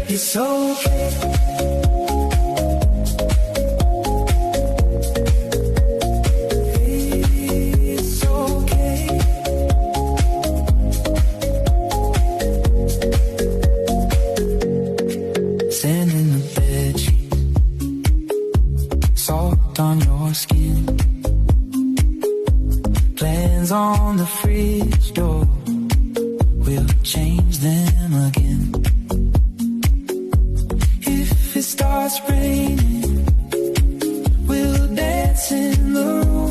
It's okay. It's okay. Sand in the bedsheets, salt on your skin, plans on the fridge door, we'll change them again. If it starts raining, we'll dance in the rain.